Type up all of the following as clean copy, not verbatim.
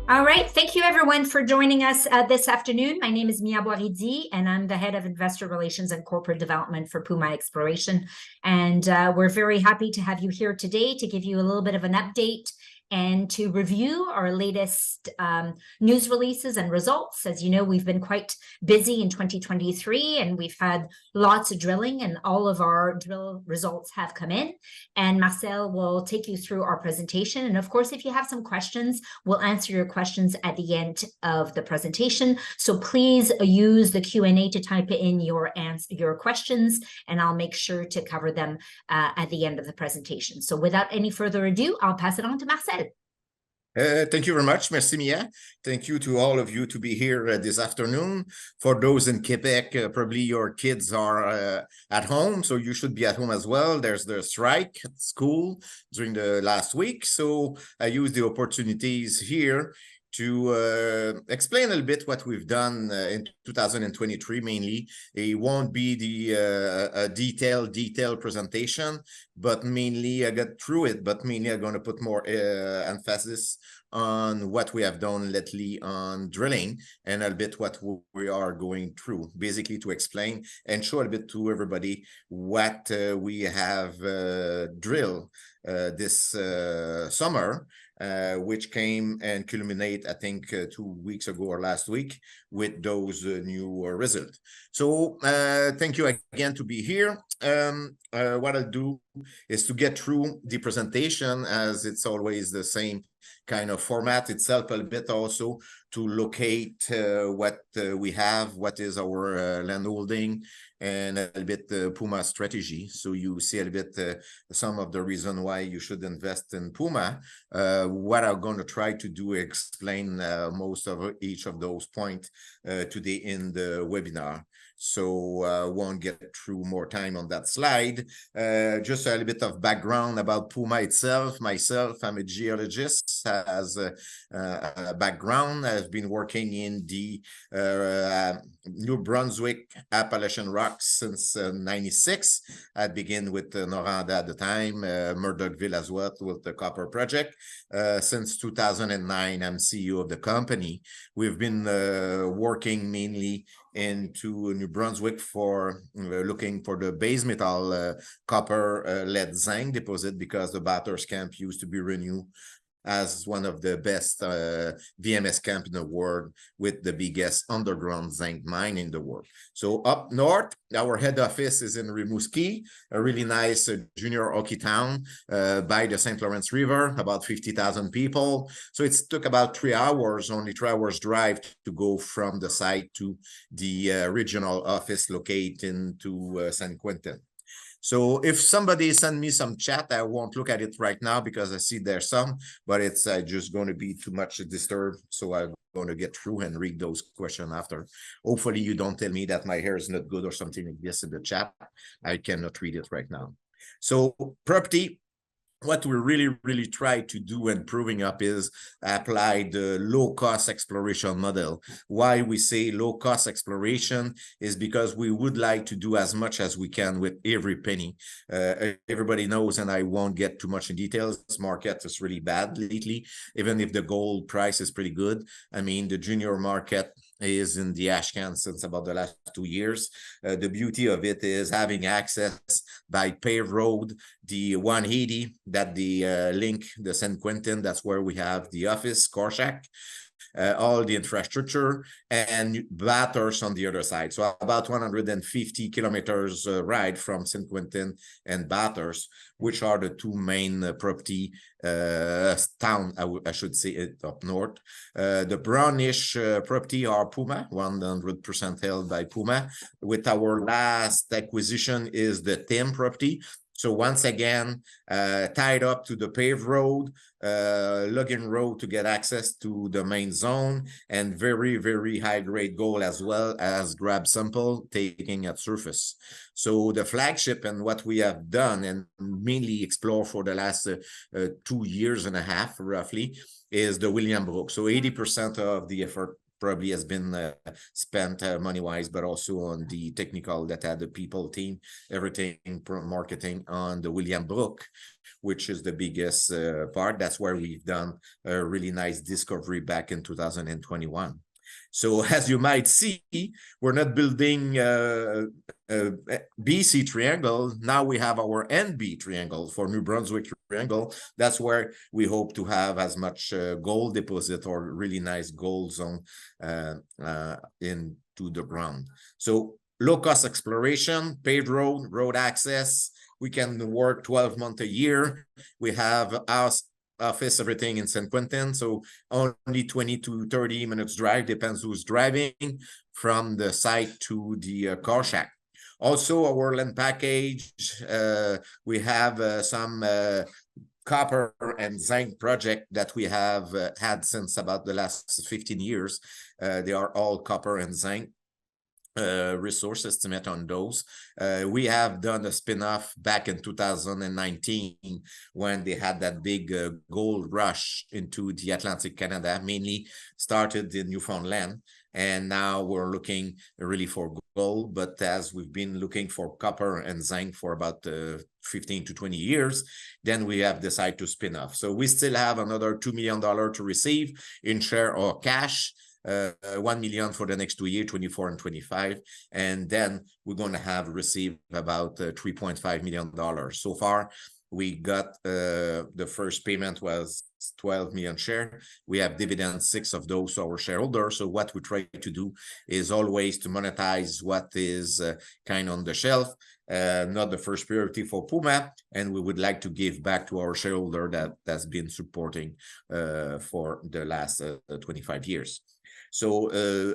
All right. Thank you, everyone, for joining us this afternoon. My name is Mia Boiridi, and I'm the head of investor relations and corporate development for PUMA Exploration. And we're very happy to have you here today to give you a little bit of an update and to review our latest news releases and results. As you know, we've been quite busy in 2023, and we've had lots of drilling, and all of our drill results have come in. And Marcel will take you through our presentation. And of course, if you have some questions, we'll answer your questions at the end of the presentation. So please use the Q&A to type in your questions, and I'll make sure to cover them at the end of the presentation. So without any further ado, I'll pass it on to Marcel. Thank you very much. Merci, Mia. Thank you to all of you to be here this afternoon. For those in Quebec, probably your kids are at home, so you should be at home as well. There's the strike at school during the last week, so I use the opportunities here to explain a little bit what we've done in 2023 mainly. It won't be the detailed presentation, but mainly I got through it, but mainly I'm going to put more emphasis on what we have done lately on drilling and a bit what we are going through, basically to explain and show a bit to everybody what we have drilled this summer, which came and culminate, I think, 2 weeks ago or last week with those new results. So thank you again to be here. What I'll do is to get through the presentation, as it's always the same kind of format itself, a bit also to locate what we have, what is our land holding, and a little bit PUMA strategy. So you see a little bit some of the reason why you should invest in PUMA. What I'm going to try to do explain most of each of those points today in the webinar. So won't get through more time on that slide. Just a little bit of background about PUMA itself. Myself, I'm a geologist, as a background. I've been working in the New Brunswick Appalachian rocks since 96. I began with Noranda at the time, Murdochville as well with the copper project. Since 2009, I'm CEO of the company. We've been working mainly into New Brunswick for looking for the base metal copper lead zinc deposit, because the Bathurst camp used to be renewed as one of the best VMS camp in the world with the biggest underground zinc mine in the world. So up north, our head office is in Rimouski, a really nice junior hockey town by the St. Lawrence River, about 50,000 people. So it took about 3 hours, only 3 hours drive to go from the site to the regional office located into San Quentin. So if somebody send me some chat, I won't look at it right now because I see there's some, but it's just going to be too much to disturb. So I'm going to get through and read those questions after. Hopefully you don't tell me that my hair is not good or something like this in the chat. I cannot read it right now. So property, what we really try to do and proving up is apply the low-cost exploration model. Why we say low-cost exploration is because we would like to do as much as we can with every penny. Everybody knows, and I won't get too much in details, this market is really bad lately, even if the gold price is pretty good. I mean, the junior market is in the ash can since about the last 2 years. The beauty of it is having access by paved road, the 180 that the link the San Quentin, that's where we have the office, Korshak, all the infrastructure, and Bathurst on the other side. So about 150 kilometers ride from San Quentin and Bathurst, which are the two main property town, I should say, it up north. The brownish property are PUMA, 100% held by PUMA. With our last acquisition is the Tim property. So once again, tied up to the paved road, logging road to get access to the main zone, and very high grade gold as well as grab sample taking at surface. So the flagship and what we have done and mainly explore for the last 2 years and a half roughly is the William Brook. So 80% of the effort probably has been spent money-wise, but also on the technical that had the people team, everything marketing on the William Brook, which is the biggest part. That's where we've done a really nice discovery back in 2021. So as you might see, we're not building BC triangle. Now we have our NB triangle for New Brunswick triangle. That's where we hope to have as much gold deposit or really nice gold zone into the ground. So low-cost exploration, paved road access. We can work 12 months a year. We have office, everything in San Quentin, so only 20 to 30 minutes drive, depends who's driving, from the site to the car shack. Also, our land package, we have some copper and zinc project that we have had since about the last 15 years. They are all copper and zinc. Resource estimate on those. We have done a spin-off back in 2019 when they had that big gold rush into the Atlantic Canada, mainly started in Newfoundland. And now we're looking really for gold, but as we've been looking for copper and zinc for about 15 to 20 years, then we have decided to spin off. So we still have another $2 million to receive in share or cash. 1 million for the next 2 years, 24 and 25, and then we're going to have received about $3.5 million. So far, we got the first payment was 12 million share. We have dividends, 6 of those to our shareholders. So what we try to do is always to monetize what is kind on the shelf, not the first priority for PUMA, and we would like to give back to our shareholder that's been supporting for the last 25 years. So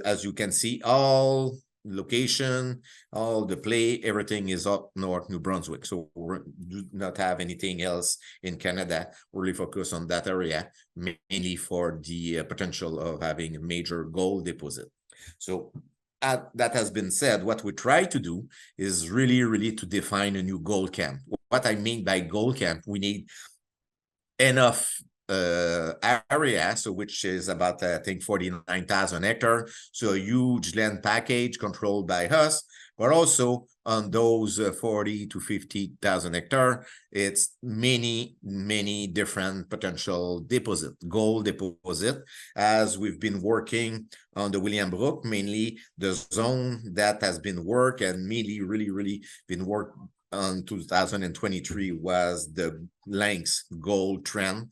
as you can see, all location, all the play, everything is up north New Brunswick. So we do not have anything else in Canada. We're really focused on that area, mainly for the potential of having a major gold deposit. So that has been said, what we try to do is really to define a new gold camp. What I mean by gold camp, we need enough area, so which is about I think 49,000 hectares, so a huge land package controlled by us, but also on those 40 to 50,000 hectares, it's many different potential gold deposit, as we've been working on the William Brook, mainly the zone that has been worked and mainly really been worked on 2023 was the Lynx gold trend.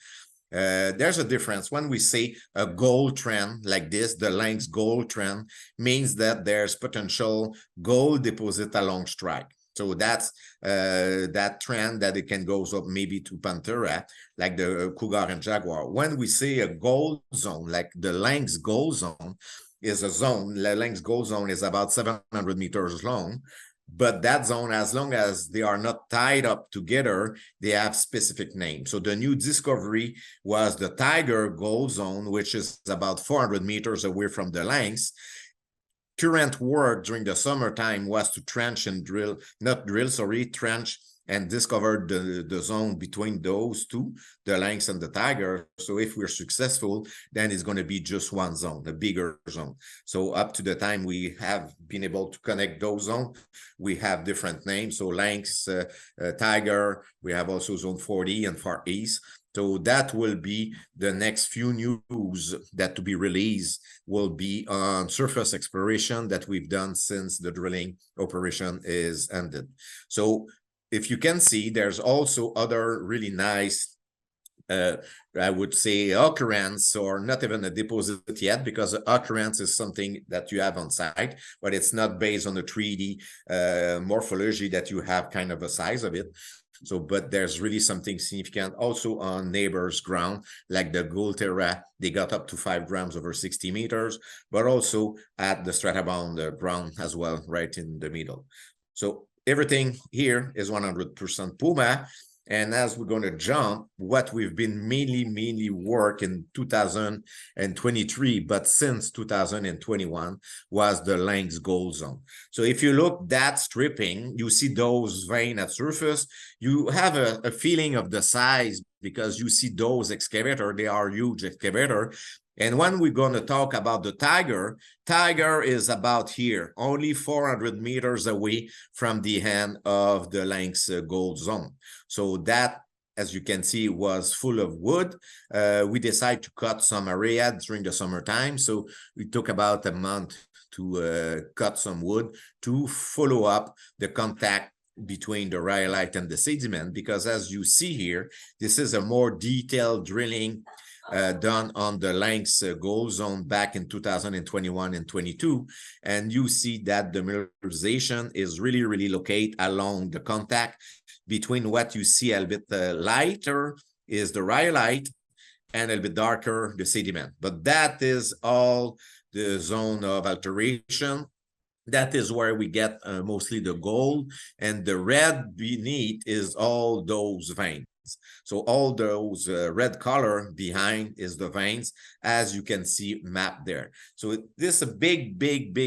There's a difference when we say a gold trend like this. The Lynx gold trend means that there's potential gold deposit along strike. So that's that trend that it can go up maybe to Panthera, like the Cougar and Jaguar. When we say a gold zone, like the Lynx gold zone is a zone, the Lynx gold zone is about 700 meters long. But that zone, as long as they are not tied up together, they have specific names. So the new discovery was the Tiger Gold Zone, which is about 400 meters away from the Lynx. Current work during the summertime was to trench and trench and discover the zone between those two, the Lynx and the Tiger. So if we're successful, then it's going to be just one zone, a bigger zone. So up to the time we have been able to connect those zones, we have different names. So Lynx, Tiger, we have also Zone 40 and Far East. So that will be the next few news that to be released will be on surface exploration that we've done since the drilling operation is ended. So if you can see, there's also other really nice, I would say, occurrence, or not even a deposit yet, because occurrence is something that you have on site, but it's not based on the 3D morphology that you have kind of a size of it. So, but there's really something significant also on neighbors' ground, like the Gold Terra, they got up to 5 grams over 60 meters, but also at the Stratabound ground as well, right in the middle. So everything here is 100% PUMA. And as we're going to jump, what we've been mainly work in 2023, but since 2021 was the Lynx gold zone. So if you look that stripping, you see those veins at surface, you have a feeling of the size because you see those excavator, they are huge excavator. And when we're going to talk about the Tiger, Tiger is about here, only 400 meters away from the end of the Lynx gold zone. So that as you can see, was full of wood. We decided to cut some area during the summertime. So we took about a month to cut some wood to follow up the contact between the rhyolite and the sediment, because as you see here, this is a more detailed drilling done on the Lynx gold zone back in 2021 and 22. And you see that the mineralization is really located along the contact between what you see a little bit lighter is the rhyolite and a little bit darker the sediment. But that is all the zone of alteration. That is where we get mostly the gold, and the red beneath is all those veins. So all those red color behind is the veins, as you can see mapped there. So this is a big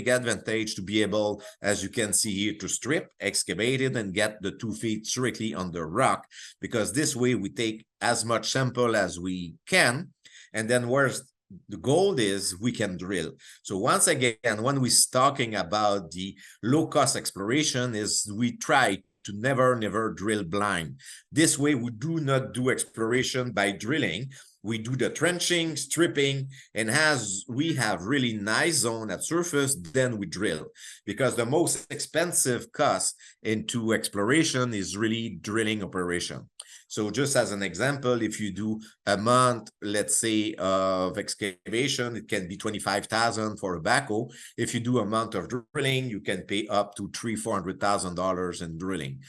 advantage to be able, as you can see here, to strip, excavate it, and get the 2 feet strictly on the rock, because this way we take as much sample as we can, and then where's the gold is, we can drill. So once again, when we're talking about the low-cost exploration, is we try to never drill blind. This way, we do not do exploration by drilling. We do the trenching, stripping, and as we have really nice zone at surface, then we drill. Because the most expensive cost into exploration is really drilling operation. So just as an example, if you do a month, let's say, of excavation, it can be $25,000 for a backhoe. If you do a month of drilling, you can pay up to $300,000-$400,000 in drilling.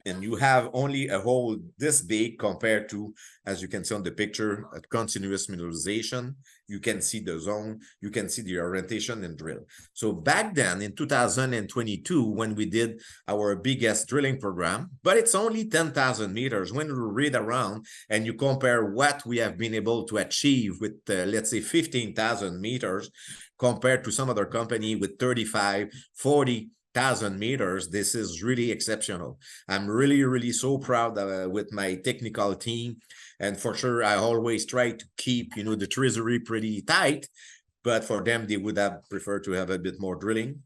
And you have only a hole this big compared to, as you can see on the picture, a continuous mineralization. You can see the zone, you can see the orientation and drill. So back then in 2022, when we did our biggest drilling program, but it's only 10,000 meters, when you read around and you compare what we have been able to achieve with, let's say, 15,000 meters compared to some other company with 35, 40,000 meters, this is really exceptional. I'm really so proud with my technical team, and for sure I always try to keep the treasury pretty tight, but for them they would have preferred to have a bit more drilling.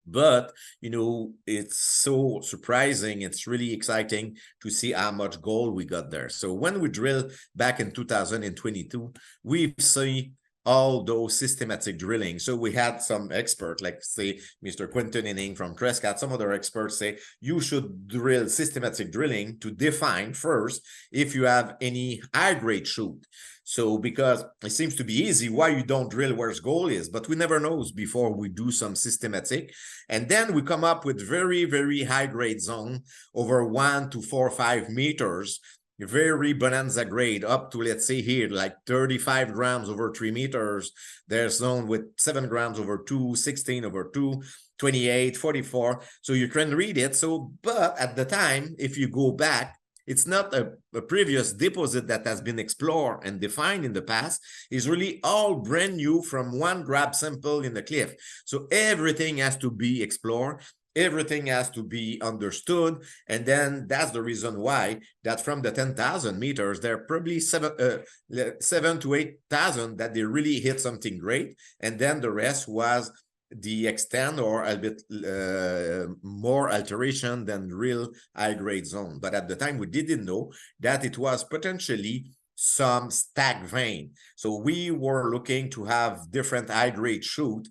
But it's so surprising, it's really exciting to see how much gold we got there. So when we drilled back in 2022, we've seen all those systematic drilling. So we had some experts, like say Mr. Quentin Inning from Trescat, some other experts say you should drill systematic drilling to define first if you have any high-grade shoot. So because it seems to be easy, why you don't drill where gold is, but we never know before we do some systematic. And then we come up with very high-grade zone over 1 to 4 or 5 meters, very bonanza grade up to, let's say here, like 35 grams over 3 meters. There's zone with 7 grams over 2, 16 over 2, 28, 44. So you can read it. So, but at the time, if you go back, it's not a previous deposit that has been explored and defined in the past. It's really all brand new from one grab sample in the cliff. So everything has to be explored. Everything has to be understood, and then that's the reason why that from the 10,000 meters, there are probably 7 to 8,000 that they really hit something great, and then the rest was the extent or a bit more alteration than real high-grade zone. But at the time, we didn't know that it was potentially some stack vein. So we were looking to have different high-grade shoot,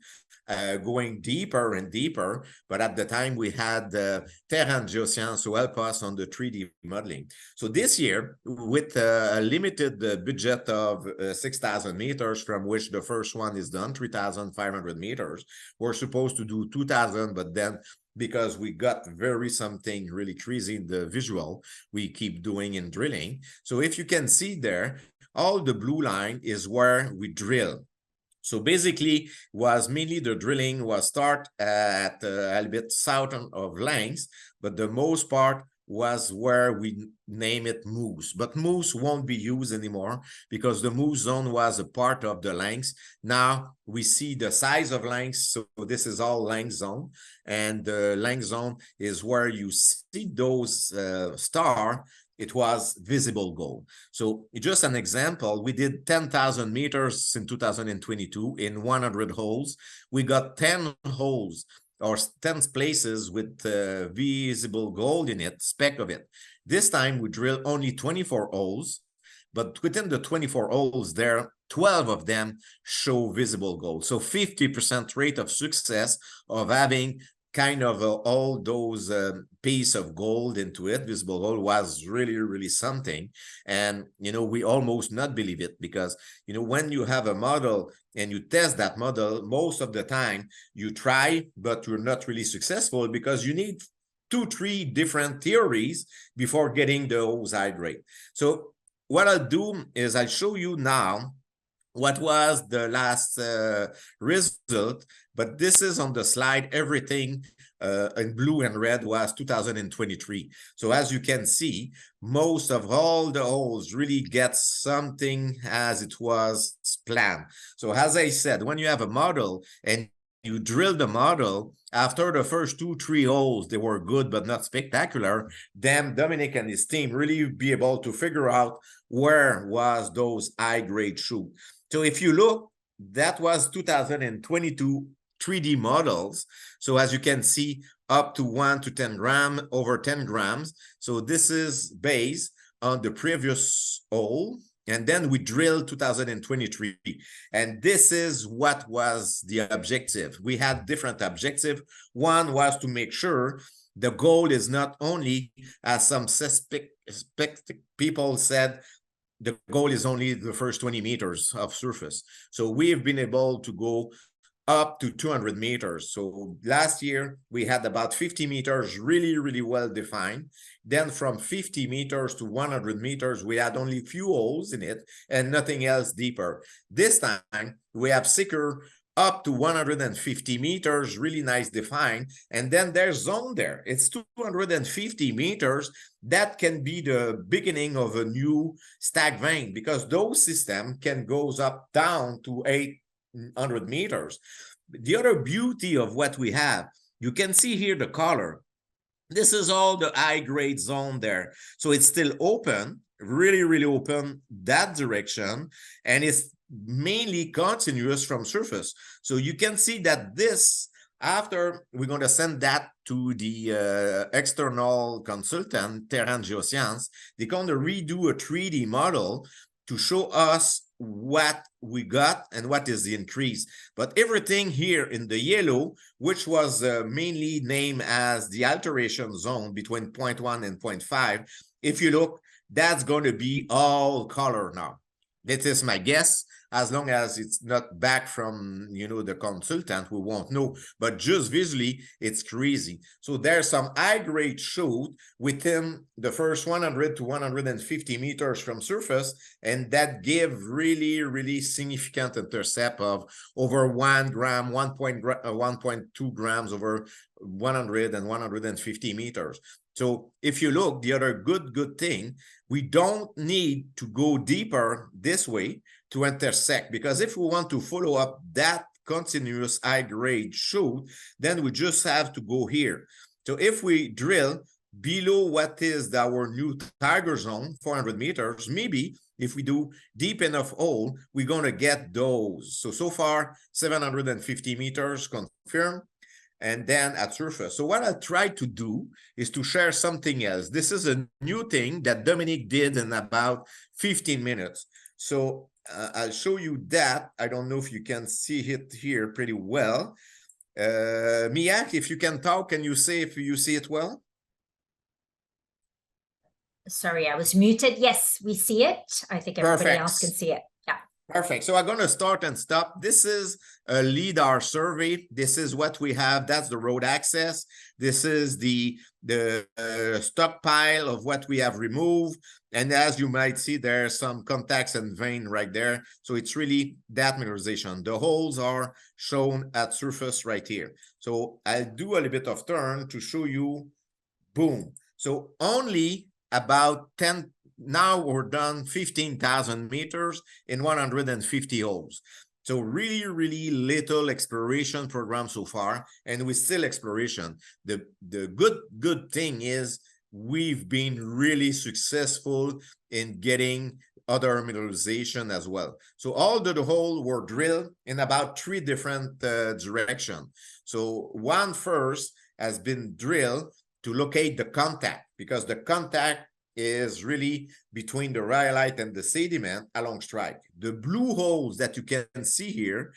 going deeper and deeper, but at the time we had Terra and Geoscience to help us on the 3D modeling. So this year, with a limited budget of 6,000 meters, from which the first one is done, 3,500 meters, we're supposed to do 2,000, but then because we got something really crazy in the visual, we keep doing in drilling. So if you can see there, all the blue line is where we drill. So basically, was mainly the drilling was start at a little bit south of Lynx, but the most part was where we name it Moose. But Moose won't be used anymore because the Moose zone was a part of the Lynx. Now we see the size of Lynx, so this is all Lynx zone, and the Lynx zone is where you see those stars. It was visible gold. So just an example, we did 10,000 meters in 2022 in 100 holes. We got 10 holes or 10 places with visible gold in it, speck of it. This time we drill only 24 holes, but within the 24 holes there, 12 of them show visible gold. So 50% rate of success of having kind of all those piece of gold into it, visible gold, was really, really something. And, you know, we almost not believe it because, you know, when you have a model and you test that model, most of the time you try, but you're not really successful because you need 2-3 different theories before getting those high grade. So what I'll do is I'll show you now what was the last result, but this is on the slide. Everything in blue and red was 2023. So as you can see, most of all the holes really get something as it was planned. So as I said, when you have a model and you drill the model, after the first 2-3 holes, they were good, but not spectacular. Then Dominic and his team really be able to figure out where was those high grade shoot. So if you look, that was 2022 3D models. So as you can see, up to 1 to 10 grams, over 10 grams. So this is based on the previous hole. And then we drilled 2023. And this is what was the objective. We had different objectives. One was to make sure the goal is not only, as some suspect people said, the goal is only the first 20 meters of surface. So we've been able to go up to 200 meters. So last year we had about 50 meters really, really well defined. Then from 50 meters to 100 meters, we had only few holes in it and nothing else deeper. This time we have secured up to 150 meters, really nice defined. And then there's zone there. It's 250 meters. That can be the beginning of a new stack vein because those systems can go up down to 800 meters. The other beauty of what we have, you can see here the color. This is all the high grade zone there. So it's still open, really, really open that direction. And it's mainly continuous from surface. So you can see that this, after we're going to send that to the external consultant, Terran Geoscience, they're going to redo a 3D model to show us what we got and what is the increase. But everything here in the yellow, which was mainly named as the alteration zone between 0.1 and 0.5, if you look, that's going to be all color now. That is my guess. As long as it's not back from, you know, the consultant, we won't know. But just visually, it's crazy. So there's some high-grade shoot within the first 100 to 150 meters from surface, and that give really, really significant intercept of over 1 gram, 1.2 grams over 100 and 150 meters. So if you look, the other good thing, we don't need to go deeper this way to intersect, because if we want to follow up that continuous high grade shoot, then we just have to go here. So if we drill below what is our new tiger zone, 400 meters, maybe if we do deep enough hole, we're going to get those. So far, 750 meters confirmed. And then at surface. So what I try to do is to share something else. This is a new thing that Dominic did in about 15 minutes. So I'll show you that. I don't know if you can see it here pretty well. Miak, if you can talk, can you say if you see it well? Sorry, I was muted. Yes, we see it. I think everybody else can see it. Yeah. Perfect. So I'm going to start and stop. This is a LIDAR survey. This is what we have. That's the road access. This is the stockpile of what we have removed. And as you might see, there are some contacts and vein right there. So it's really that mineralization. The holes are shown at surface right here. So I'll do a little bit of turn to show you. Boom. So only about 10. Now we're done 15,000 meters in 150 holes. So really, really little exploration program so far, and we still exploration. The good thing is we've been really successful in getting other mineralization as well. So all the hole were drilled in about 3 different directions. So one first has been drilled to locate the contact, because the contact is really between the rhyolite and the sediment along strike. The blue holes that you can see here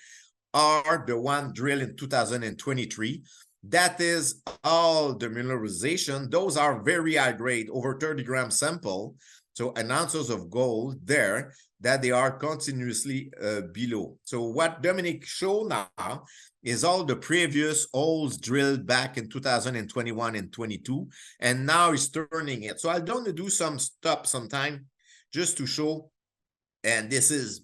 are the one drilled in 2023. That is all the mineralization. Those are very high grade, over 30-gram sample. So an ounces of gold there that they are continuously below. So what Dominic showed now is all the previous holes drilled back in 2021 and 22, and now he's turning it. So I'm going to do some stop sometime just to show, and this is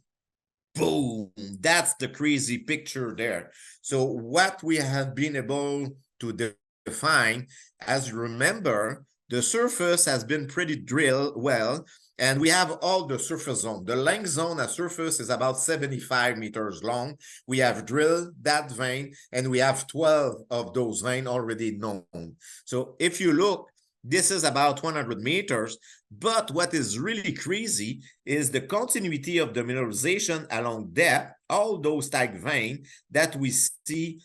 boom, that's the crazy picture there. So what we have been able to define, as you remember, the surface has been pretty drilled well, and we have all the surface zone. The length zone at surface is about 75 meters long. We have drilled that vein, and we have 12 of those veins already known. So if you look, this is about 100 meters, but what is really crazy is the continuity of the mineralization along depth, all those tag veins that we see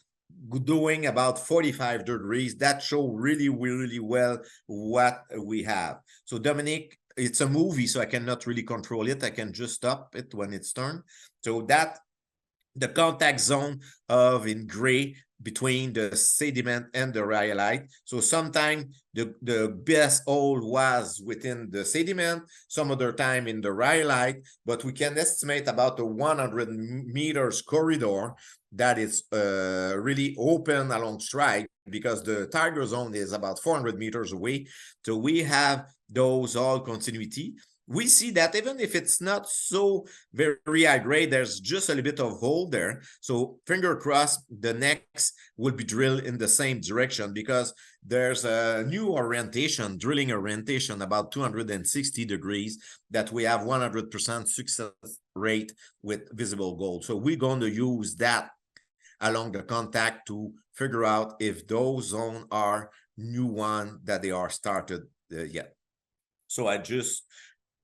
doing about 45 degrees, that show really, really well what we have. So Dominic, it's a movie, so I cannot really control it. I can just stop it when it's turned. So that the contact zone of in gray between the sediment and the rhyolite. So sometimes the best hole was within the sediment, some other time in the rhyolite, but we can estimate about a 100 meters corridor that is really open along strike, because the tiger zone is about 400 meters away. So we have those all continuity. We see that even if it's not so very high grade, there's just a little bit of hole there. So finger crossed, the next will be drilled in the same direction, because there's a new orientation, drilling orientation, about 260 degrees, that we have 100% success rate with visible gold. So we're going to use that along the contact to figure out if those zones are new one that they are started yet. So I just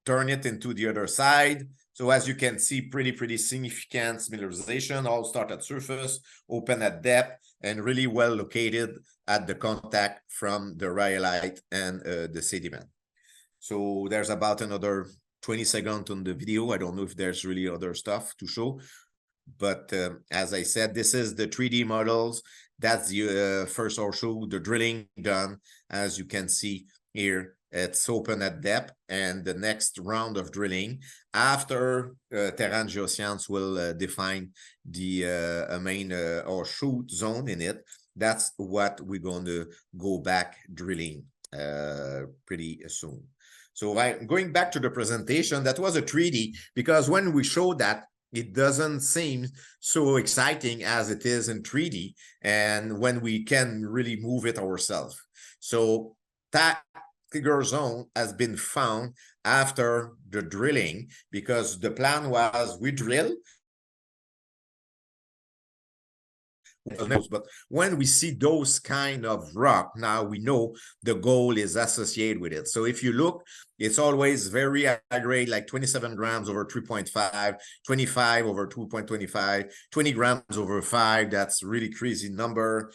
turn it into the other side. So as you can see, pretty significant mineralization, all start at surface, open at depth, and really well located at the contact from the rhyolite and the sediment. So there's about another 20 seconds on the video. I don't know if there's really other stuff to show, but as I said, this is the 3D models. That's the first show, the drilling done. As you can see here, it's open at depth, and the next round of drilling after Terran Geoscience will define the main or shoot zone in it. That's what we're going to go back drilling pretty soon. So going back to the presentation, that was a 3D, because when we show that, it doesn't seem so exciting as it is in 3D, and when we can really move it ourselves. So that figure zone has been found after the drilling, because the plan was we drill, but when we see those kind of rock, now we know the gold is associated with it. So if you look, it's always very high grade, like 27 grams over 3.5, 25 over 2.25, 20 grams over 5. That's really crazy number.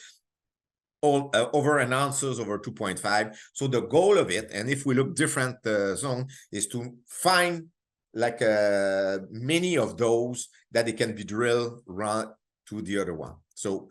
All over an ounces over 2.5. So the goal of it, and if we look different zone, is to find like many of those that it can be drilled run to the other one. So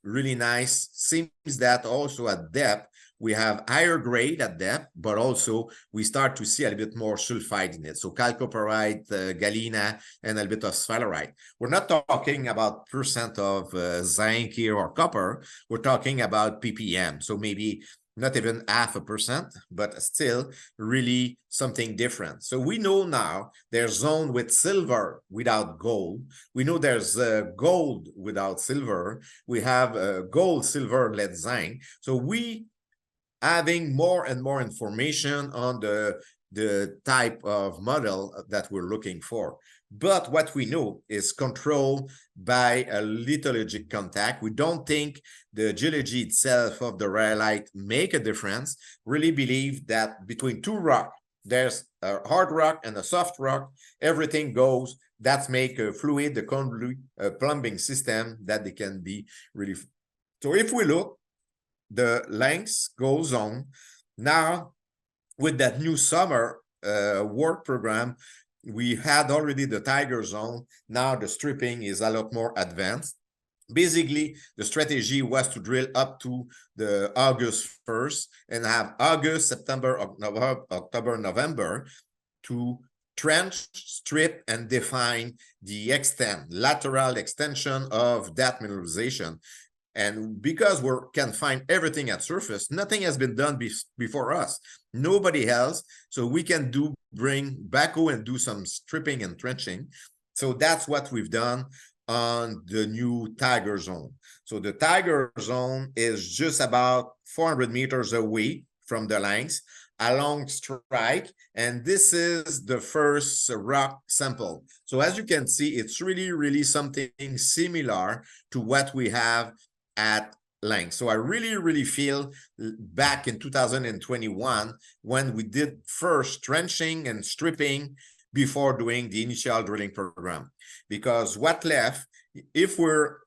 really nice. Seems that also at depth we have higher grade at depth, but also we start to see a little bit more sulfide in it. So chalcopyrite, galena, and a little bit of sphalerite. We're not talking about percent of zinc here or copper. We're talking about ppm. So maybe not even 0.5%, but still really something different. So we know now there's zone with silver without gold. We know there's gold without silver. We have gold, silver, lead, zinc. So we having more and more information on the type of model that we're looking for. But what we know is controlled by a lithologic contact. We don't think the geology itself of the rhyolite make a difference. Really believe that between two rocks, there's a hard rock and a soft rock, everything goes. That's make a fluid, the convolute plumbing system that they can be really. So if we look, the length goes on. Now with that new summer work program, we had already the Tiger Zone. Now the stripping is a lot more advanced. Basically, the strategy was to drill up to the August 1st and have August, September, October, November to trench, strip, and define the lateral extension of that mineralization. And because we can find everything at surface, nothing has been done before us. Nobody else. So we can bring backhoe and do some stripping and trenching. So that's what we've done on the new Tiger Zone. So the Tiger Zone is just about 400 meters away from the lengths along strike, and this is the first rock sample. So as you can see, it's really something similar to what we have at length. So I really feel back in 2021 when we did first trenching and stripping before doing the initial drilling program, because what left, if we're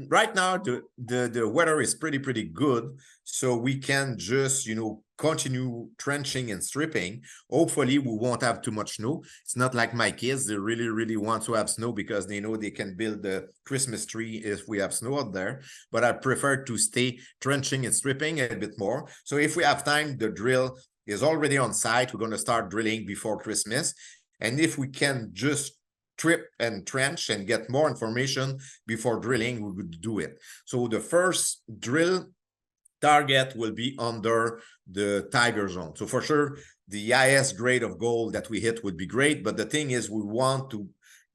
right now, the weather is pretty good, so we can just continue trenching and stripping. Hopefully we won't have too much snow. It's not like my kids, they really want to have snow because they know they can build the Christmas tree if we have snow out there. But I prefer to stay trenching and stripping a bit more. So if we have time, the drill is already on site. We're going to start drilling before Christmas, and if we can just strip and trench and get more information before drilling, we would do it. So the first drill target will be under the Tiger Zone. So for sure, the highest grade of gold that we hit would be great, but the thing is, we want to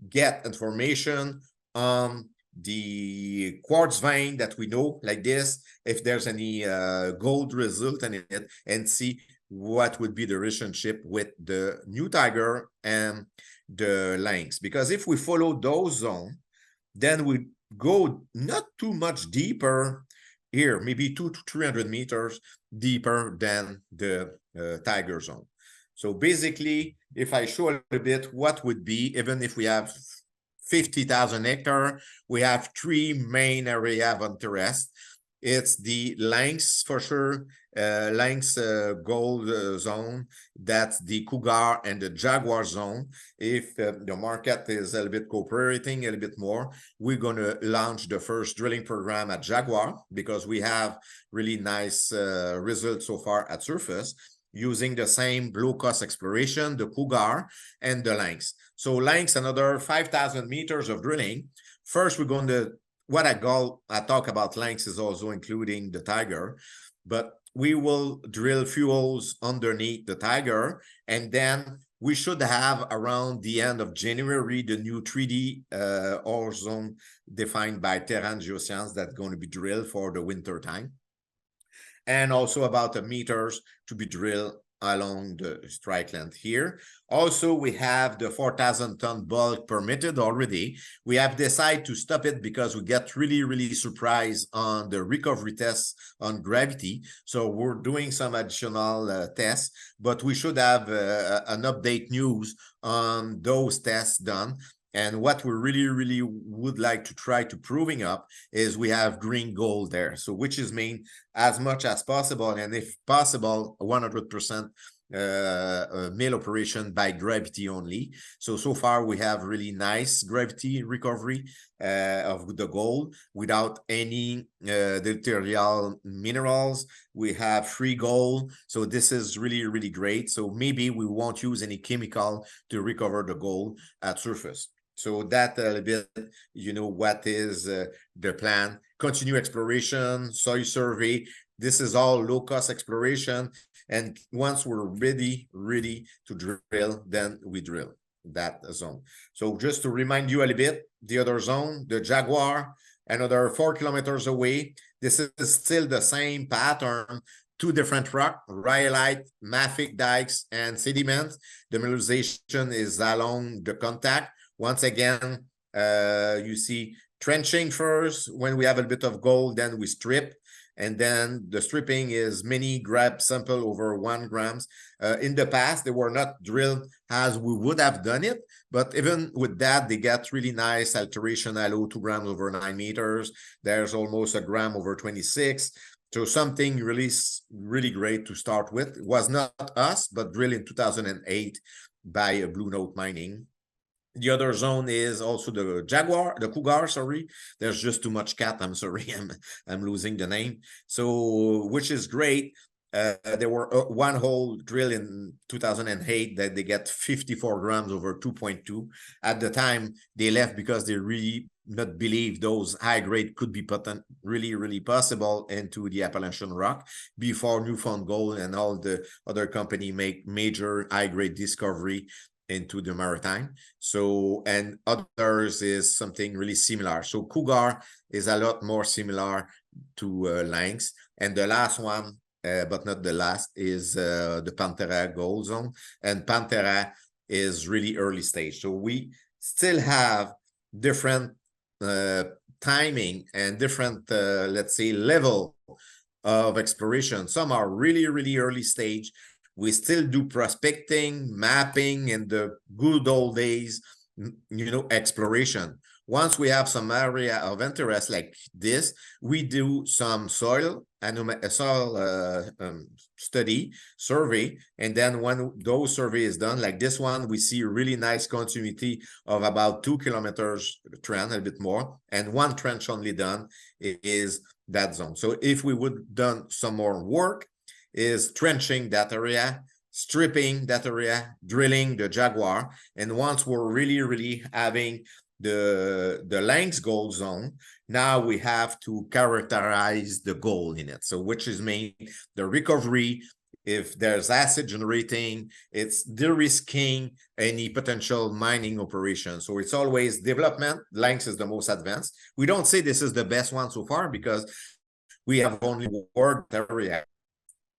get information on the quartz vein that we know, like this, if there's any gold result in it, and see what would be the relationship with the new Tiger and the lengths. Because if we follow those zones, then we go not too much deeper here, maybe 200 to 300 meters deeper than the Tiger Zone. So basically, if I show a little bit what would be, even if we have 50,000 hectares, we have three main areas of interest. It's the lengths for sure, lengths gold zone, that's the Cougar and the Jaguar zone. If the market is a little bit cooperating a little bit more, we're going to launch the first drilling program at Jaguar, because we have really nice results so far at surface using the same low-cost exploration, the Cougar and the lengths. So lengths, another 5,000 meters of drilling. First, we're going to, what I talk about lengths is also including the Tiger, but we will drill few holes underneath the Tiger, and then we should have around the end of January the new 3D ore zone defined by Terran Geoscience that's going to be drilled for the winter time, and also about the meters to be drilled along the strike length here. Also, we have the 4,000-ton bulk permitted already. We have decided to stop it because we get really surprised on the recovery tests on gravity. So we're doing some additional tests, but we should have an update news on those tests done. And what we really would like to try to proving up is we have green gold there. So which is mean as much as possible, and if possible, 100% mill operation by gravity only. So far we have really nice gravity recovery of the gold without any deleterial minerals. We have free gold, so this is really great. So maybe we won't use any chemical to recover the gold at surface. So that a bit, what is the plan. Continue exploration, soil survey. This is all low-cost exploration. And once we're ready to drill, then we drill that zone. So just to remind you a little bit, the other zone, the Jaguar, another 4 kilometers away. This is still the same pattern. Two different rock, rhyolite, mafic dikes, and sediments. The mineralization is along the contact. Once again, you see trenching first. When we have a bit of gold, then we strip. And then the stripping is mini grab sample over 1 gram. In the past, they were not drilled as we would have done it. But even with that, they get really nice alteration halo, 2 grams over 9 meters. There's almost 1 gram over 26. So something really great to start with. It was not us, but drilled in 2008 by Blue Note Mining. The other zone is also the Cougar, sorry. There's just too much cat, I'm sorry, I'm losing the name. So, which is great. There were one hole drill in 2008 that they get 54 grams over 2.2. At the time, they left because they really not believe those high grade could be really possible into the Appalachian rock before Newfound Gold and all the other company make major high grade discovery into the maritime. So, and others is something really similar. So Cougar is a lot more similar to Lynx. And the last one, but not the last, is the Pantera Gold Zone. And Pantera is really early stage. So we still have different timing and different, let's say, level of exploration. Some are really early stage. We still do prospecting, mapping, and the good old days, exploration. Once we have some area of interest like this, we do some soil study, survey, and then when those survey is done, like this one, we see a really nice continuity of about 2 kilometers trend, a bit more, and one trench only done is that zone. So if we would done some more work, is trenching that area, stripping that area, drilling the Jaguar. And once we're really having the Lynx gold zone, now we have to characterize the gold in it. So which is main the recovery. If there's acid generating, it's de-risking any potential mining operation. So it's always development. Lynx is the most advanced. We don't say this is the best one so far because we have only worked area.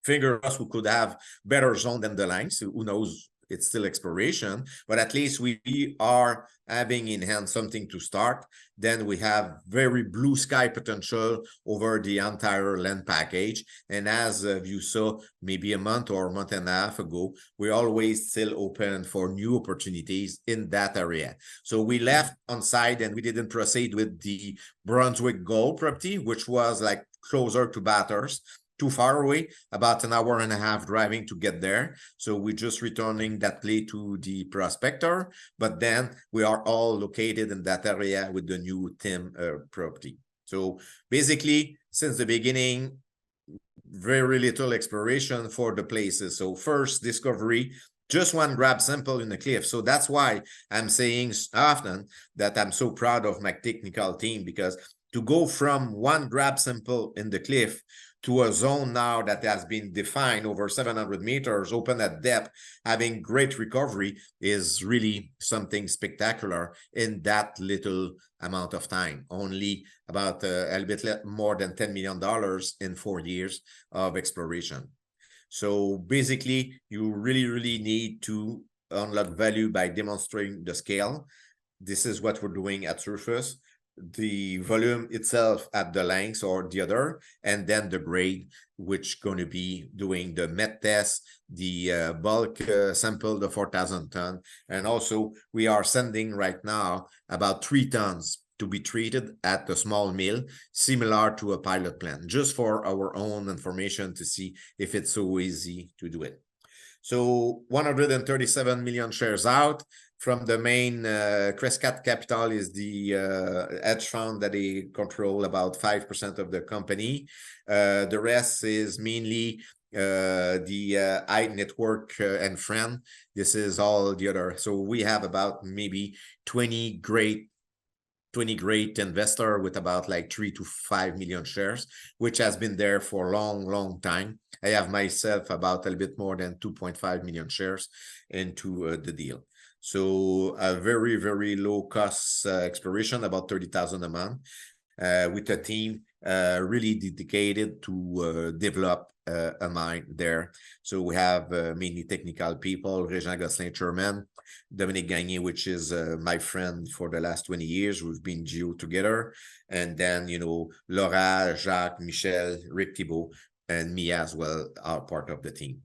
Fingers crossed we could have better zone than the Lynx. Who knows? It's still exploration, but at least we are having in hand something to start. Then we have very blue sky potential over the entire land package. And as you saw, maybe a month or a month and a half ago, we're always still open for new opportunities in that area. So we left on side and we didn't proceed with the Brunswick gold property, which was like closer to Bathurst. Too far away, about an hour and a half driving to get there. So we're just returning that play to the prospector, but then we are all located in that area with the new TIM property. So basically, since the beginning, very little exploration for the places. So first discovery, just one grab sample in the cliff. So that's why I'm saying often that I'm so proud of my technical team, because to go from one grab sample in the cliff to a zone now that has been defined over 700 meters, open at depth, having great recovery is really something spectacular in that little amount of time. Only about a bit more than $10 million in 4 years of exploration. So basically, you really need to unlock value by demonstrating the scale. This is what we're doing at surface. The volume itself at the Lynx or the other, and then the grade, which going to be doing the met test, the bulk sample, the 4,000 ton. And also we are sending right now about 3 tons to be treated at the small mill, similar to a pilot plant, just for our own information to see if it's so easy to do it. So 137 million shares out. From the main, Crescat Capital is the hedge fund that they control about 5% of the company. The rest is mainly the I network and friend. This is all the other. So we have about maybe 20 great investor with about like 3 to 5 million shares, which has been there for a long time. I have myself about a little bit more than 2.5 million shares into the deal. So a very low cost exploration, about 30,000 a month, with a team really dedicated to develop a mine there. So we have mainly technical people, Régent Gosselin, chairman, Dominique Gagné, which is my friend for the last 20 years. We've been geo together. And then, Laura, Jacques, Michel, Rick Thibault, and me as well are part of the team.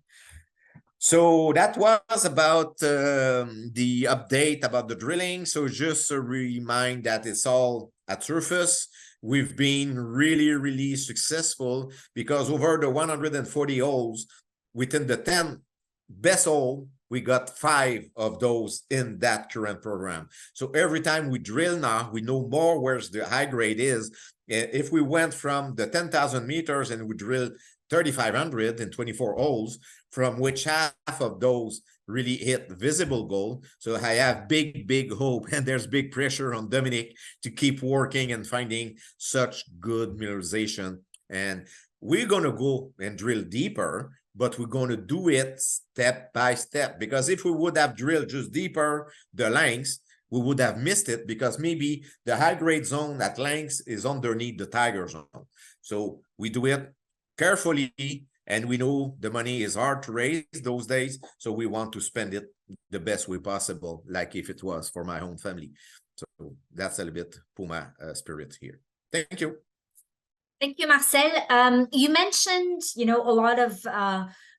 So that was about the update about the drilling. So just a remind that it's all at surface. we've been really, really successful because over the 140 holes, within the 10 best hole, we got 5 of those in that current program. So every time we drill now, we know more where the high grade is. If we went from the 10,000 meters and we drilled 3,500 in 24 holes, from which half of those really hit visible gold. So I have big hope, and there's big pressure on Dominic to keep working and finding such good mineralization. And we're going to go and drill deeper, but we're going to do it step by step, because if we would have drilled just deeper the lengths, we would have missed it, because maybe the high grade zone at lengths is underneath the tiger zone. So we do it carefully, and we know the money is hard to raise those days, so we want to spend it the best way possible, like if it was for my own family. So that's a little bit PUMA spirit here. Thank you. Thank you, Marcel. You mentioned, a lot of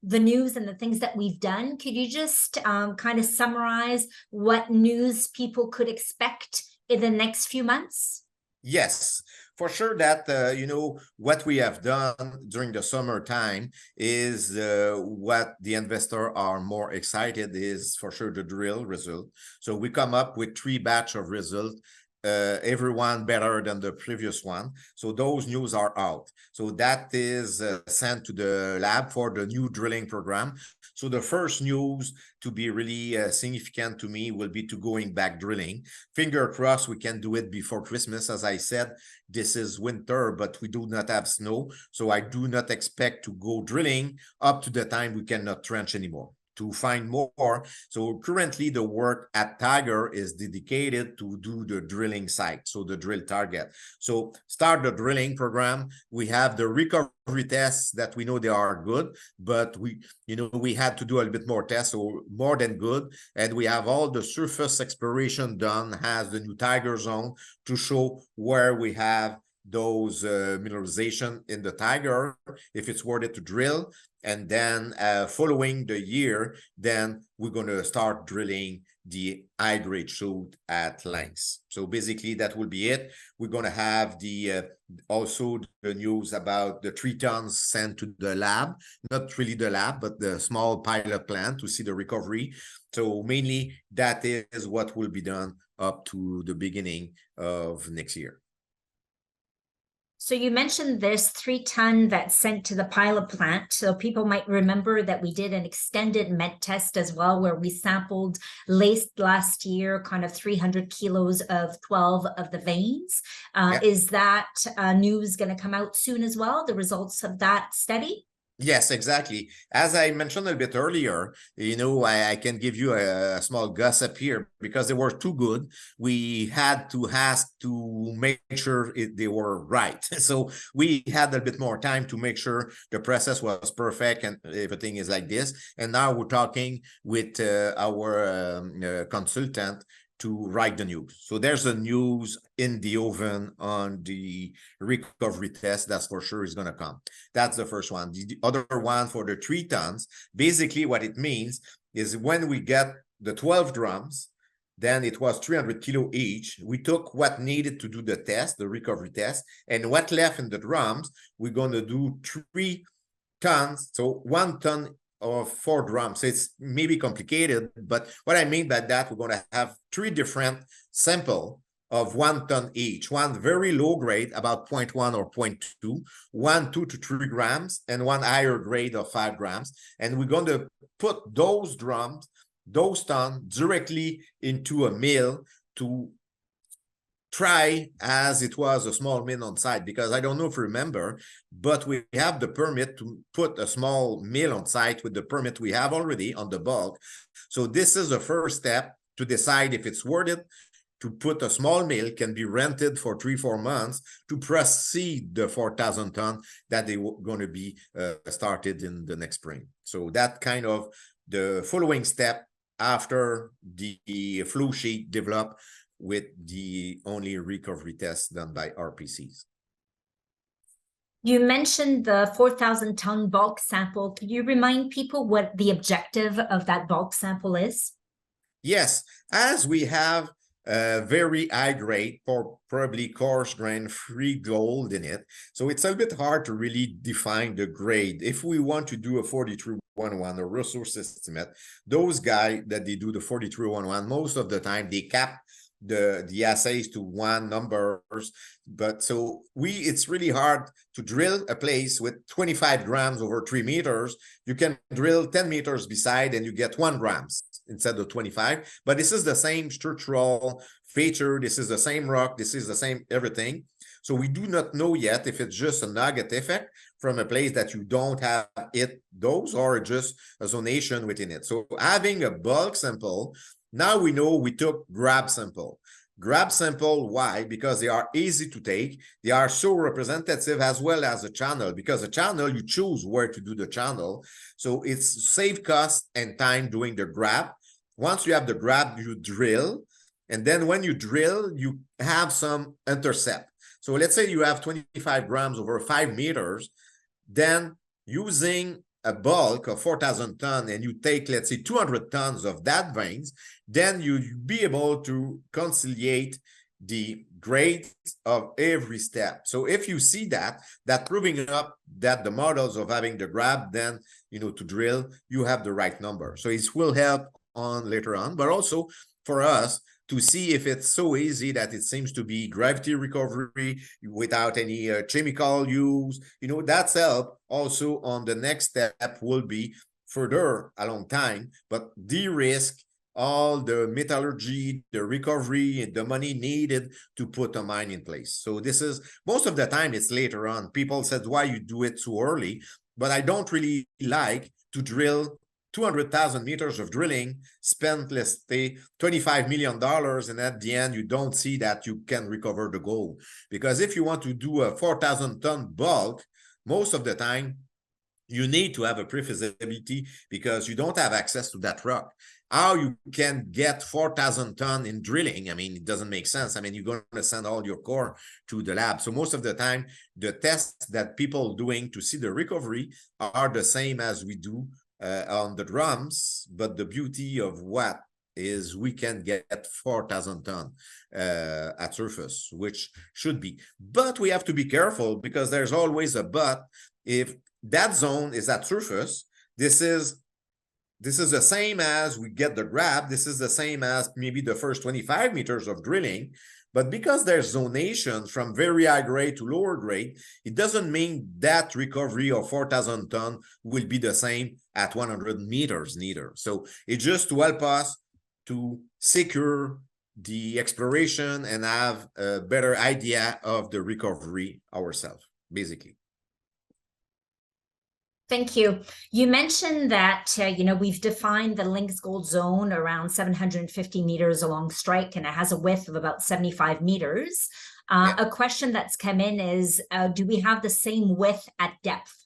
the news and the things that we've done. Could you just kind of summarize what news people could expect in the next few months? Yes, for sure that, what we have done during the summertime is what the investor are more excited is for sure the drill result. So we come up with 3 batch of results, everyone better than the previous one. So those news are out. So that is sent to the lab for the new drilling program. So the first news to be really significant to me will be to going back drilling. Finger crossed we can do it before Christmas. As I said, this is winter, but we do not have snow. So I do not expect to go drilling up to the time we cannot trench anymore, to find more. So currently the work at Tiger is dedicated to do the drilling site, so the drill target. So start the drilling program. We have the recovery tests that we know they are good, but we had to do a little bit more tests, so more than good. And we have all the surface exploration done, has the new Tiger zone to show where we have those mineralization in the Tiger, if it's worth it to drill. And then following the year, then we're going to start drilling the high grade shoot at lengths. So basically that will be it. We're going to have the also the news about the 3 tons sent to the lab, not really the lab, but the small pilot plant to see the recovery. So mainly that is what will be done up to the beginning of next year. So you mentioned there's 3 ton that's sent to the pilot plant. So people might remember that we did an extended met test as well, where we sampled last year kind of 300 kilos of 12 of the veins. Yeah. Is that news going to come out soon as well, the results of that study? Yes, exactly. As I mentioned a bit earlier, I can give you a small gossip here, because they were too good. We had to ask to make sure they were right. So we had a bit more time to make sure the process was perfect and everything is like this. And now we're talking with our consultant to write the news. So there's a news in the oven on the recovery test. That's for sure is going to come. That's the first one. The other one for the 3 tons, basically what it means is when we get the 12 drums, then it was 300 kilo each. We took what needed to do the test, the recovery test, and what left in the drums, we're going to do 3 tons. So 1 ton of 4 drums. So it's maybe complicated, but what I mean by that, we're going to have 3 different sample of 1 ton each. One very low grade, about 0.1 or 0.2, 1 2 to 3 grams, and one higher grade of 5 grams. And we're going to put those drums, those tons, directly into a mill to try as it was a small mill on site, because I don't know if you remember, but we have the permit to put a small mill on site with the permit we have already on the bulk. So this is the first step to decide if it's worth it to put a small mill, can be rented for 3-4 months to proceed the 4,000 ton that they were going to be started in the next spring. So that kind of the following step after the flow sheet developed with the only recovery tests done by RPCs. You mentioned the 4,000 ton bulk sample. Could you remind people what the objective of that bulk sample is? Yes, as we have very high grade, for probably coarse grain, free gold in it. So it's a bit hard to really define the grade. If we want to do a 4311 or resource estimate, those guys that they do the 4311, most of the time they cap the assays to one numbers. But so it's really hard to drill a place with 25 grams over 3 meters. You can drill 10 meters beside and you get 1 grams instead of 25. But this is the same structural feature. This is the same rock. This is the same everything. So we do not know yet if it's just a nugget effect from a place that you don't have those or just a zonation within it. So having a bulk sample, now we know we took grab sample. Grab sample, why? Because they are easy to take. They are so representative as well as a channel, because a channel, you choose where to do the channel. So it's save cost and time doing the grab. Once you have the grab, you drill. And then when you drill, you have some intercept. So let's say you have 25 grams over 5 meters, then using a bulk of 4,000 tons and you take, let's say, 200 tons of that veins, then you'll be able to conciliate the grade of every step. So if you see that proving up that the models of having the grab, then, to drill, you have the right number. So it will help on later on, but also for us to see if it's so easy that it seems to be gravity recovery without any chemical use. That's help also on the next step will be further a long time, but de-risk all the metallurgy, the recovery, and the money needed to put a mine in place. So this is, most of the time it's later on. People said, why you do it too early? But I don't really like to drill 200,000 meters of drilling, spend, let's say, $25 million, and at the end, you don't see that you can recover the gold. Because if you want to do a 4,000-ton bulk, most of the time, you need to have a pre-feasibility because you don't have access to that rock. How you can get 4,000 tons in drilling, it doesn't make sense. You're going to send all your core to the lab. So most of the time, the tests that people doing to see the recovery are the same as we do on the drums, but the beauty of what is we can get 4,000 tons at surface, which should be. But we have to be careful because there's always a but. If that zone is at surface, this is the same as we get the grab. This is the same as maybe the first 25 meters of drilling. But because there's zonation from very high grade to lower grade, it doesn't mean that recovery of 4,000 tons will be the same at 100 meters neither. So it's just to help us to secure the exploration and have a better idea of the recovery ourselves, basically. Thank you. You mentioned that, we've defined the Lynx Gold Zone around 750 meters along strike, and it has a width of about 75 meters. A question that's come in is, do we have the same width at depth?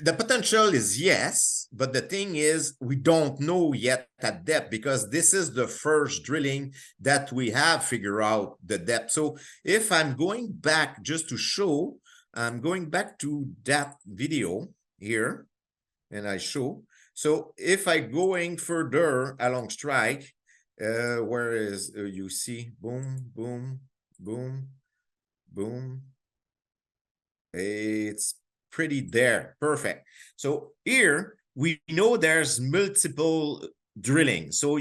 The potential is yes, but the thing is we don't know yet at depth because this is the first drilling that we have figured out the depth. So if I'm going back just to show, I'm going back to that video here and I show. So if I going further along strike, where is you see boom, boom, boom, boom. It's pretty there. Perfect. So here we know there's multiple drilling. So,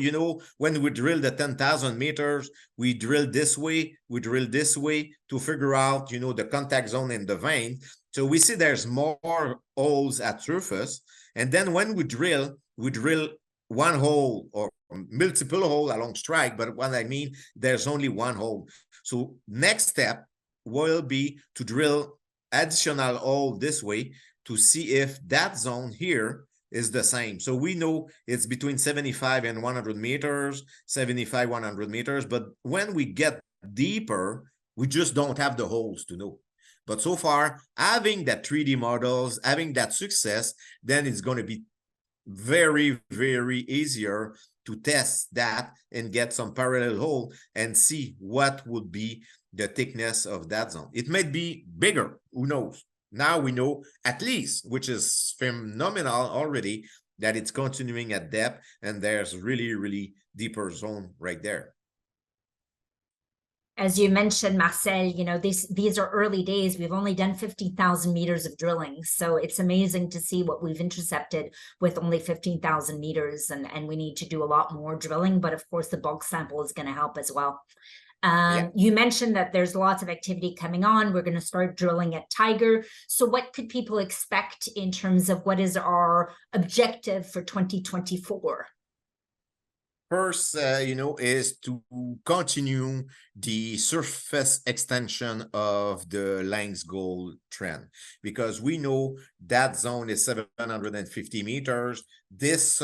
when we drill the 10,000 meters, we drill this way, we drill this way to figure out, the contact zone in the vein. So we see there's more holes at surface. And then when we drill one hole or multiple hole along strike. But what I mean, there's only one hole. So next step will be to drill additional hole this way to see if that zone here is the same. So we know it's between 75 and 100 meters, 75, 100 meters. But when we get deeper, we just don't have the holes to know. But so far, having that 3D models, having that success, then it's going to be very, very easier to test that and get some parallel hole and see what would be the thickness of that zone. It might be bigger, who knows? Now we know at least, which is phenomenal already, that it's continuing at depth, and there's really, really deeper zone right there. As you mentioned, Marcel, you know, these are early days. We've only done 15,000 meters of drilling. So it's amazing to see what we've intercepted with only 15,000 meters. And we need to do a lot more drilling. But of course, the bulk sample is going to help as well. You mentioned that there's lots of activity coming on. We're going to start drilling at Tiger. So what could people expect in terms of what is our objective for 2024? First, is to continue the surface extension of the Langs Gold trend, because we know that zone is 750 meters. This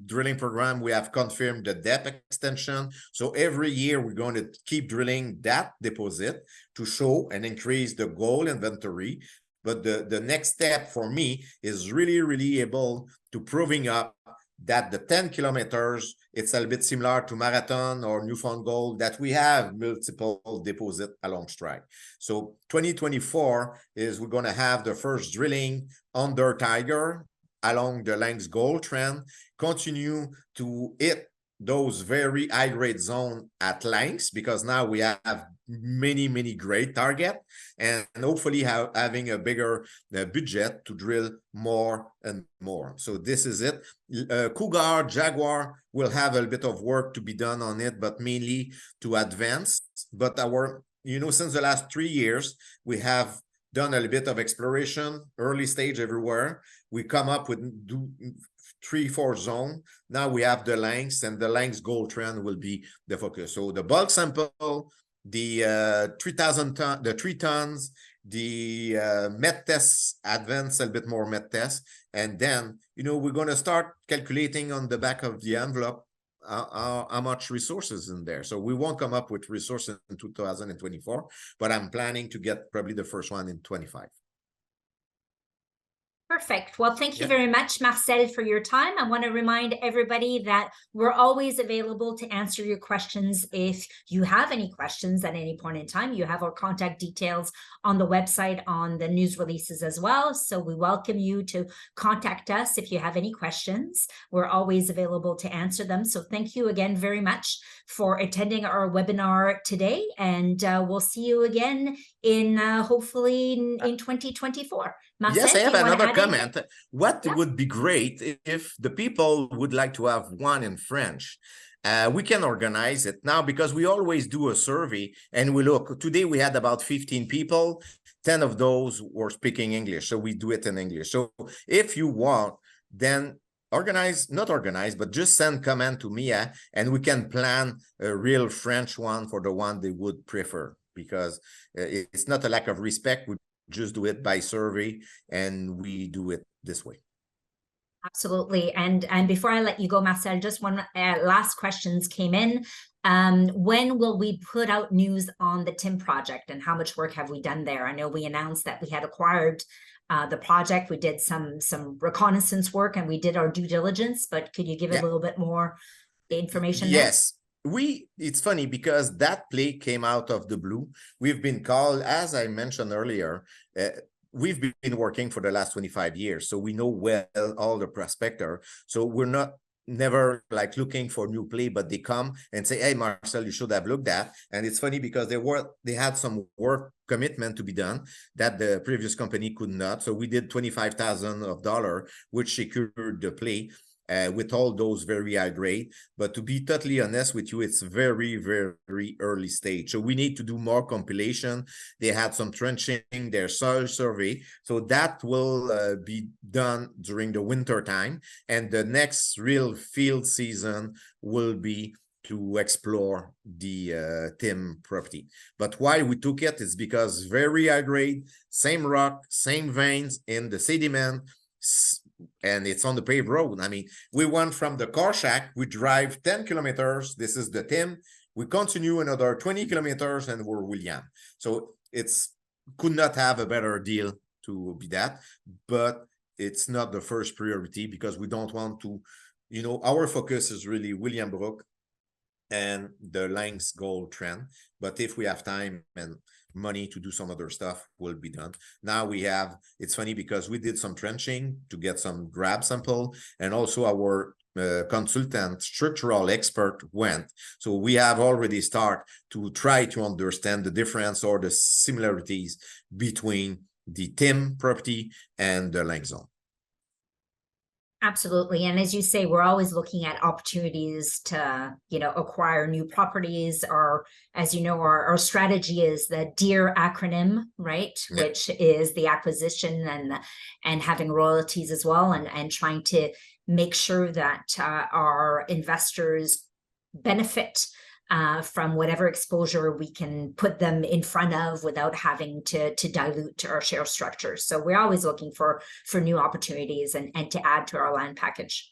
drilling program, we have confirmed the depth extension. So every year we're going to keep drilling that deposit to show and increase the gold inventory. But the next step for me is really, really able to proving up that the 10 kilometers, it's a little bit similar to Marathon or Newfound Gold, that we have multiple deposits along strike. So 2024 is we're going to have the first drilling under Tiger along the Langs Gold trend, continue to hit those very high-grade zone at Langs, because now we have many great target, and hopefully having a bigger budget to drill more and more. So this is it. Cougar, Jaguar will have a bit of work to be done on it, but mainly to advance. But our, since the last 3 years, we have done a little bit of exploration, early stage everywhere. We come up with 3-4 zone. Now we have the Langs, and the Langs Gold trend will be the focus. So the bulk sample, the 3,000 ton, the 3 tons, the met tests, advance a little bit more met tests, and then we're going to start calculating on the back of the envelope how much resources in there. So we won't come up with resources in 2024, but I'm planning to get probably the first one in 25. Perfect. Well, thank you very much, Marcel, for your time. I want to remind everybody that we're always available to answer your questions. If you have any questions at any point in time, you have our contact details on the website, on the news releases as well. So we welcome you to contact us if you have any questions. We're always available to answer them. So thank you again very much for attending our webinar today. And we'll see you again in hopefully in 2024. Marcel, yes, I have another comment. What Yeah. would be great if the people would like to have one in French? We can organize it now, because we always do a survey, and we look. Today we had about 15 people. 10 of those were speaking English, so we do it in English. So if you want, then not organize, but just send comment to Mia, and we can plan a real French one for the one they would prefer, because it's not a lack of respect. We just do it by survey, and we do it this way. Absolutely. And before I let you go, Marcel, just one last questions came in. When will we put out news on the TIM project, and how much work have we done there? I know we announced that we had acquired the project. We did some reconnaissance work, and we did our due diligence, but could you give a little bit more information? Yes. It's funny, because that play came out of the blue. We've been called, as I mentioned earlier, we've been working for the last 25 years, so we know well all the prospector. So we're never like looking for new play, but they come and say, hey, Marcel, you should have looked at. And it's funny, because they had some work commitment to be done that the previous company could not. So we did $25,000, which secured the play. With all those very high grade. But to be totally honest with you, it's very, very early stage. So we need to do more compilation. They had some trenching, their soil survey. So that will be done during the winter time. And the next real field season will be to explore the TIM property. But why we took it is because very high grade, same rock, same veins in the sediment, and it's on the paved road. I mean, we went from the car shack, we drive 10 kilometers. This is the TIM. We continue another 20 kilometers, and we're William. So it's could not have a better deal to be that, but it's not the first priority, because we don't want to, our focus is really William Brook and the Langs Gold trend. But if we have time and money to do some other stuff will be done. Now we have, it's funny because we did some trenching to get some grab sample, and also our consultant structural expert went. So we have already started to try to understand the difference or the similarities between the TIM property and the Lang zone. Absolutely. And as you say, we're always looking at opportunities to, acquire new properties. Or, as you know, our strategy is the DEAR acronym, right? Yeah. Which is the acquisition and having royalties as well, and trying to make sure that our investors benefit from whatever exposure we can put them in front of without having to dilute our share structure. So we're always looking for new opportunities and to add to our land package.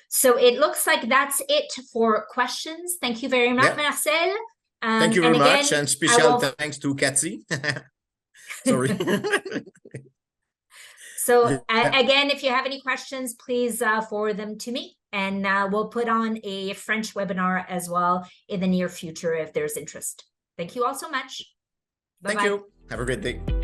So it looks like that's it for questions. Thank you very much, Marcel. Thank you very much, and special thanks to Cathy. Sorry. So again, if you have any questions, please forward them to me, and we'll put on a French webinar as well in the near future if there's interest. Thank you all so much. Bye-bye. Thank you. Have a great day.